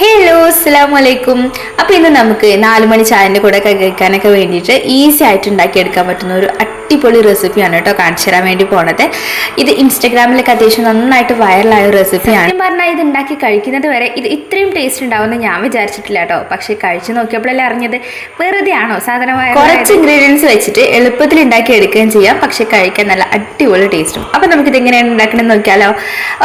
Hello അസ്സലാമു അലൈക്കും. അപ്പോൾ ഇന്ന് നമുക്ക് 4 മണി ചായൻ്റെ കൂടെ കഴിക്കാനൊക്കെ വേണ്ടിയിട്ട് ഈസി ആയിട്ട് ഉണ്ടാക്കിയെടുക്കാൻ പറ്റുന്ന ഒരു അടിപൊളി റെസിപ്പിയാണ് കേട്ടോ കാണിച്ചു തരാൻ വേണ്ടി പോണത്. ഇത് ഇൻസ്റ്റാഗ്രാമിലൊക്കെ അത്യാവശ്യം നന്നായിട്ട് വൈറലായ ഒരു റെസിപ്പിയാണ്. സത്യം പറഞ്ഞാൽ ഇത് ഉണ്ടാക്കി കഴിക്കുന്നത് വരെ ഇത് ഇത്രയും ടേസ്റ്റ് ഉണ്ടാവുമെന്ന് ഞാൻ വിചാരിച്ചിട്ടില്ല കേട്ടോ. പക്ഷേ കഴിച്ച് നോക്കിയപ്പോഴല്ലേ അറിഞ്ഞത് വെറുതെ ആണോ സാധനമായ കുറച്ച് ഇൻഗ്രീഡിയൻസ് വെച്ചിട്ട് എളുപ്പത്തിൽ ഉണ്ടാക്കി എടുക്കുകയും ചെയ്യാം, പക്ഷേ കഴിക്കാൻ നല്ല അടിപൊളി ടേസ്റ്റും. അപ്പോൾ നമുക്കിത് എങ്ങനെയാണ് ഉണ്ടാക്കണമെന്ന് നോക്കിയാലോ.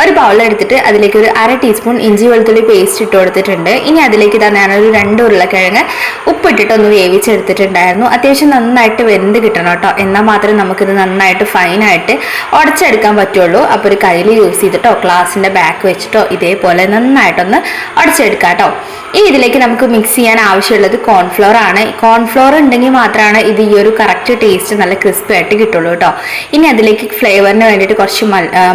ഒരു ബൗളെടുത്തിട്ട് അതിലേക്ക് ഒരു 1/2 ടീസ്പൂൺ ഇഞ്ചി വെളുത്തുള്ളി പേസ്റ്റ് ഇട്ട് കൊടുത്തിട്ടുണ്ട്. ഇനി അതിലേക്ക് തന്നെ ഞാനൊരു 2 ഉരുളക്കിഴങ്ങ് ഉപ്പിട്ടിട്ട് ഒന്ന് വേവിച്ചെടുത്തിട്ടുണ്ടായിരുന്നു. അത്യാവശ്യം നന്നായിട്ട് വെന്ത് കിട്ടണം കേട്ടോ, എന്നാൽ മാത്രമേ നമുക്കിത് നന്നായിട്ട് ഫൈനായിട്ട് ഉടച്ചെടുക്കാൻ പറ്റുള്ളൂ. അപ്പോൾ ഒരു കയ്യിൽ യൂസ് ചെയ്തിട്ടോ ഗ്ലാസിൻ്റെ ബാക്ക് വെച്ചിട്ടോ ഇതേപോലെ നന്നായിട്ടൊന്ന് ഉടച്ചെടുക്കാം കേട്ടോ. ഇനി ഇതിലേക്ക് നമുക്ക് മിക്സ് ചെയ്യാൻ ആവശ്യമുള്ളത് കോൺഫ്ലോർ ആണ്. കോൺഫ്ലോർ ഉണ്ടെങ്കിൽ മാത്രമാണ് ഇത് ഈ ഒരു കറക്റ്റ് ടേസ്റ്റ് നല്ല ക്രിസ്പി ആയിട്ട് കിട്ടുള്ളൂ കേട്ടോ. ഇനി അതിലേക്ക് ഫ്ലേവറിന് വേണ്ടിയിട്ട് കുറച്ച്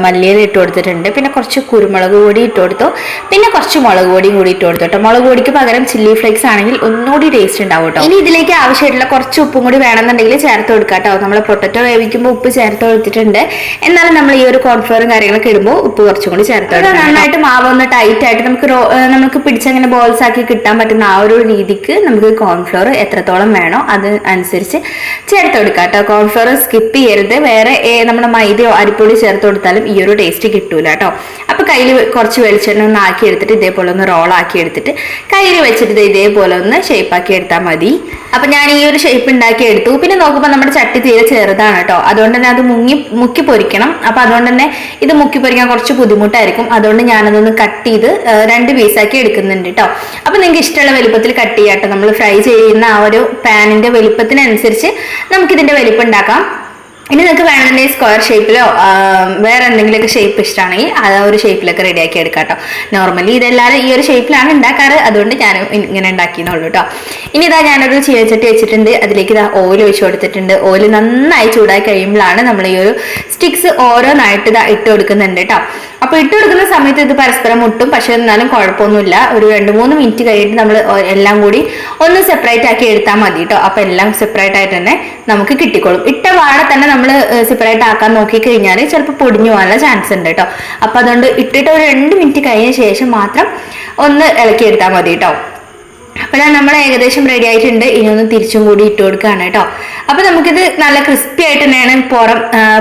മല്ലിയില ഇട്ട് കൊടുത്തിട്ടുണ്ട്, പിന്നെ കുറച്ച് കുരുമുളക് പൊടി ഇട്ട് കൊടുത്തു, പിന്നെ കുറച്ച് മുളക് പൊടിയും കൂടി ഇട്ട് കൊടുത്തു കേട്ടോ. മുളക് പൊടിക്ക് പകരം ചില്ലി ഫ്ലേക്സ് ആണെങ്കിൽ ഒന്നുകൂടി ടേസ്റ്റ് ഉണ്ടാവും കേട്ടോ. ഇനി ഇതിലേക്ക് ആവശ്യമായിട്ടുള്ള കുറച്ച് ഉപ്പും കൂടി വേണമെന്നുണ്ടെങ്കിൽ ചേർത്ത് കൊടുക്കാം കേട്ടോ. നമ്മൾ പൊട്ടറ്റോ വേവിക്കുമ്പോൾ ഉപ്പ് ചേർത്ത് കൊടുത്തിട്ടുണ്ട്, എന്നാലും നമ്മൾ ഈ ഒരു കോൺഫ്ലോറും കാര്യങ്ങളൊക്കെ ഇടുമ്പോൾ ഉപ്പ് കുറച്ചും കൂടി ചേർത്ത് കൊടുക്കാം. നന്നായിട്ട് മാവ് ഒന്ന് ടൈറ്റ് ആയിട്ട് നമുക്ക് പിടിച്ചങ്ങനെ ബോൾസ് ആക്കി കിട്ടാൻ പറ്റുന്ന ആ ഒരു രീതിക്ക് നമുക്ക് കോൺഫ്ലോർ എത്രത്തോളം വേണോ അത് അനുസരിച്ച് ചേർത്ത് കൊടുക്കാം കേട്ടോ. കോൺഫ്ലോർ സ്കിപ്പ് ചെയ്യരുത്. വേറെ നമ്മുടെ മൈദയോ അരിപ്പൊടി ചേർത്ത് കൊടുത്താലും ഈ ഒരു ടേസ്റ്റ് കിട്ടൂല കേട്ടോ. അപ്പൊ കയ്യിൽ കുറച്ച് വെളിച്ചെണ്ണ ഒന്ന് ആക്കി എടുത്തിട്ട് ഇതേപോലെ ഒന്ന് റോളാക്കി എടുത്തിട്ട് കയ്യിൽ വെച്ചിട്ട് ഇതേപോലെ ഒന്ന് ഷേപ്പാക്കി എടുത്താൽ മതി. അപ്പൊ ഞാൻ ഈ ഒരു ഷേപ്പ് ഉണ്ടാക്കി എടുത്തു. പിന്നെ നോക്കുമ്പോൾ നമ്മുടെ ചട്ടി തീരെ ചെറുതാണ് കേട്ടോ, അതുകൊണ്ട് തന്നെ അത് മുക്കി പൊരിക്കണം. അപ്പൊ അതുകൊണ്ട് തന്നെ ഇത് മുക്കി പൊരിക്കാൻ കുറച്ച് ബുദ്ധിമുട്ടായിരിക്കും. അതുകൊണ്ട് ഞാനതൊന്ന് കട്ട് ചെയ്ത് 2 പീസാക്കി എടുക്കുന്നുണ്ട് കേട്ടോ. അപ്പൊ നിങ്ങൾക്ക് ഇഷ്ടമുള്ള വലുപ്പത്തിൽ കട്ട് ചെയ്യാം കേട്ടോ. നമ്മൾ ഫ്രൈ ചെയ്യുന്ന ആ ഒരു പാനിന്റെ വലുപ്പത്തിനനുസരിച്ച് നമുക്കിതിന്റെ വലുപ്പം ഉണ്ടാക്കാം. ഇനി നിങ്ങൾക്ക് വേണമെന്നുണ്ടെങ്കിൽ സ്ക്വയർ ഷേപ്പിലോ വേറെ എന്തെങ്കിലുമൊക്കെ ഷേപ്പ് ഇഷ്ടമാണെങ്കിൽ ആ ഒരു ഷേപ്പിലൊക്കെ റെഡിയാക്കി എടുക്കാം കേട്ടോ. നോർമലി ഇതെല്ലാവരും ഈ ഒരു ഷേപ്പിലാണ് ഉണ്ടാക്കാറ്, അതുകൊണ്ട് ഞാൻ ഇങ്ങനെ ഉണ്ടാക്കിയെന്നുള്ളൂ കേട്ടോ. ഇനി ഇതാ ഞാനൊരു ചീനച്ചട്ടി വെച്ചിട്ടുണ്ട്, അതിലേക്ക് ഇതാ ഓയിൽ ഒഴിച്ചു കൊടുത്തിട്ടുണ്ട്. ഓയിൽ നന്നായി ചൂടായി കഴിയുമ്പോഴാണ് നമ്മൾ ഈ ഒരു സ്റ്റിക്സ് ഓരോന്നായിട്ട് ഇതാ ഇട്ട് കൊടുക്കുന്നുണ്ട് കേട്ടോ. അപ്പൊ ഇട്ട് കൊടുക്കുന്ന സമയത്ത് ഇത് പരസ്പരം മുട്ടും, പക്ഷെ എന്നാലും കുഴപ്പമൊന്നുമില്ല. ഒരു 2-3 മിനിറ്റ് കഴിഞ്ഞിട്ട് നമ്മൾ എല്ലാം കൂടി ഒന്ന് സെപ്പറേറ്റ് ആക്കി എടുത്താൽ മതി കേട്ടോ. അപ്പൊ എല്ലാം സെപ്പറേറ്റ് ആയിട്ട് തന്നെ നമുക്ക് കിട്ടിക്കോളും. ഇട്ട വാഴ തന്നെ നമ്മൾ സെപ്പറേറ്റ് ആക്കാൻ നോക്കിക്കഴിഞ്ഞാൽ ചിലപ്പോൾ പൊടിഞ്ഞു പോകാനുള്ള ചാൻസ് ഉണ്ട് കേട്ടോ. അപ്പൊ അതുകൊണ്ട് ഇട്ടിട്ട് ഒരു 2 മിനിറ്റ് കഴിഞ്ഞ ശേഷം മാത്രം ഒന്ന് ഇളക്കി എടുത്താൽ മതി കേട്ടോ. അപ്പോഴാ നമ്മൾ ഏകദേശം റെഡി ആയിട്ടുണ്ട്. ഇനി ഒന്ന് തിരിച്ചും കൂടി ഇട്ട് കൊടുക്കുകയാണ് കേട്ടോ. അപ്പൊ നമുക്കിത് നല്ല ക്രിസ്പി ആയിട്ട് തന്നെയാണ്.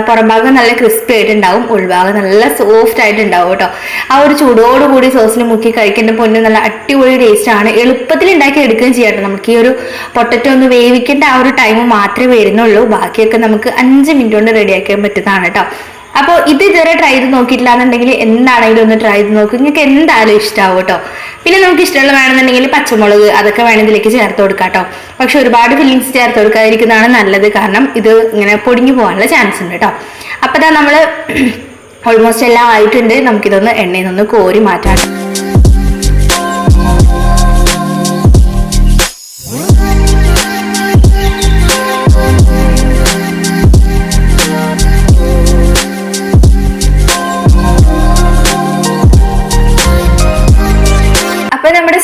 പുറം ഭാഗം നല്ല ക്രിസ്പി ആയിട്ടുണ്ടാവും, ഉൾഭാഗം നല്ല സോഫ്റ്റ് ആയിട്ടുണ്ടാവും കേട്ടോ. ആ ഒരു ചൂടോടുകൂടി സോസിൽ മുക്കി കഴിക്കേണ്ട പൊന്ന് നല്ല അടിപൊളി ടേസ്റ്റ് ആണ്. എളുപ്പത്തിൽ ഉണ്ടാക്കി എടുക്കുകയും ചെയ്യാം കേട്ടോ. നമുക്ക് ഈ ഒരു പൊട്ടറ്റോ ഒന്ന് വേവിക്കേണ്ട ആ ഒരു ടൈം മാത്രമേ വരുന്നുള്ളൂ. ബാക്കിയൊക്കെ നമുക്ക് 5 മിനിറ്റ് കൊണ്ട് റെഡിയാക്കാൻ പറ്റുന്നതാണ് കേട്ടോ. അപ്പോൾ ഇത് ഇതുവരെ ട്രൈ ചെയ്ത് നോക്കിയിട്ടില്ല എന്നുണ്ടെങ്കിൽ എന്താണെങ്കിലും ഒന്ന് ട്രൈ ചെയ്ത് നോക്കും, നിങ്ങൾക്ക് എന്തായാലും ഇഷ്ടമാവും കേട്ടോ. പിന്നെ നമുക്ക് ഇഷ്ടമുള്ള വേണമെന്നുണ്ടെങ്കിൽ പച്ചമുളക് അതൊക്കെ വേണം ഇതിലേക്ക് ചേർത്ത് കൊടുക്കാം കേട്ടോ. പക്ഷെ ഒരുപാട് ഫില്ലിങ്സ് ചേർത്ത് കൊടുക്കാതിരിക്കുന്നതാണ് നല്ലത്, കാരണം ഇത് ഇങ്ങനെ പൊടിഞ്ഞു പോകാനുള്ള ചാൻസ് ഉണ്ട് കേട്ടോ. അപ്പോൾ ഇതാ നമ്മൾ ഓൾമോസ്റ്റ് എല്ലാം ആയിട്ടുണ്ട്. നമുക്കിതൊന്ന് എണ്ണയിൽ നിന്ന് കോരി മാറ്റാം.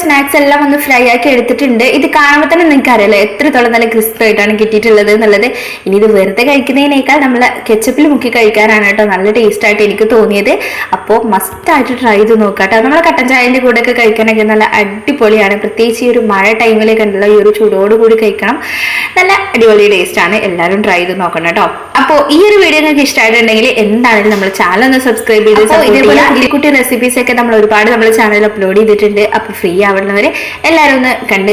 സ്നാക്സ് എല്ലാം ഒന്ന് ഫ്രൈ ആക്കി എടുത്തിട്ടുണ്ട്. ഇത് കാണുമ്പോൾ തന്നെ നിങ്ങൾക്ക് അറിയാലോ എത്രത്തോളം നല്ല ക്രിസ്പി ആയിട്ടാണ് കിട്ടിയിട്ടുള്ളത് എന്നുള്ളത്. ഇനി ഇത് വെറുതെ കഴിക്കുന്നതിനേക്കാൾ നമ്മൾ കെച്ചപ്പിൽ മുക്കി കഴിക്കാനാണ് കേട്ടോ നല്ല ടേസ്റ്റ് ആയിട്ട് എനിക്ക് തോന്നിയത്. അപ്പോൾ മസ്റ്റായിട്ട് ട്രൈ ചെയ്ത് നോക്കാം കേട്ടോ. നമ്മളെ കട്ടൻ ചായൻ്റെ കൂടെ ഒക്കെ കഴിക്കാനൊക്കെ നല്ല അടിപൊളിയാണ്. പ്രത്യേകിച്ച് ഈ ഒരു മഴ ടൈമിലേക്ക് ഉണ്ടല്ലോ, ഈ ഒരു ചൂടോടുകൂടി കഴിക്കണം, നല്ല അടിപൊളി ടേസ്റ്റ് ആണ്. എല്ലാവരും ട്രൈ ചെയ്ത് നോക്കണം കേട്ടോ. അപ്പോൾ ഈ ഒരു വീഡിയോ നിങ്ങൾക്ക് ഇഷ്ടമായിട്ടുണ്ടെങ്കിൽ എന്താണെങ്കിലും നമ്മൾ ചാനൽ ഒന്ന് സബ്സ്ക്രൈബ് ചെയ്ത് ഇതേപോലെ കുട്ടി റെസിപ്പീസ് ഒക്കെ നമ്മൾ ഒരുപാട് നമ്മുടെ ചാനലിൽ അപ്ലോഡ് ചെയ്തിട്ടുണ്ട്. അപ്പോൾ ഫ്രീ ആവുന്നവരെ എല്ലാവരും ഒന്ന് കണ്ട്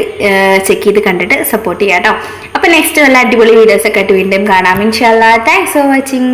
ചെക്ക് ചെയ്ത് കണ്ടിട്ട് സപ്പോർട്ട് ചെയ്യാം കേട്ടോ. അപ്പോൾ നെക്സ്റ്റ് നല്ല അടിപൊളി വീഡിയോസ് ഒക്കെ ആയിട്ട് വീണ്ടും കാണാം ഇൻഷാല്ലാ. Thanks for watching.